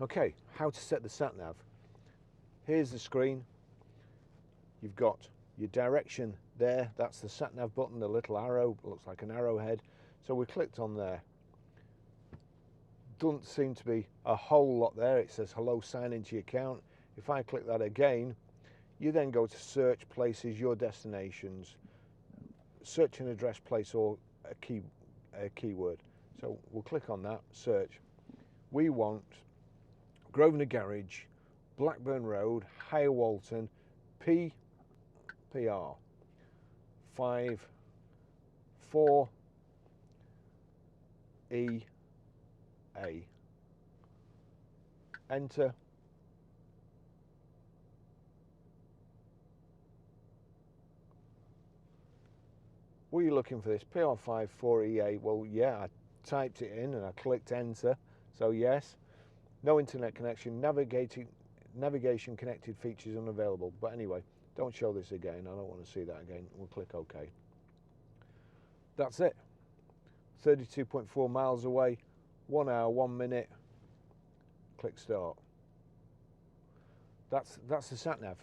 Okay, how to set the sat nav. Here's the screen. You've got your direction there. That's the sat nav button, the little arrow, looks like an arrowhead. So we clicked on there. Doesn't seem to be a whole lot there. It says hello, sign into your account. If I click that again, you then go to search places, your destinations, search an address, place, or a keyword. So we'll click on that, search. We want Grosvenor Garage, Blackburn Road, Higher Walton, PR 5 4 EA. Enter. Were you looking for this? PR5 4EA. Well, yeah, I typed it in and I clicked enter. So yes. No internet connection. Navigation connected features unavailable. But anyway, don't show this again. I don't want to see that again. We'll click OK. That's it. 32.4 miles away. 1 hour, 1 minute. Click start. That's the sat nav.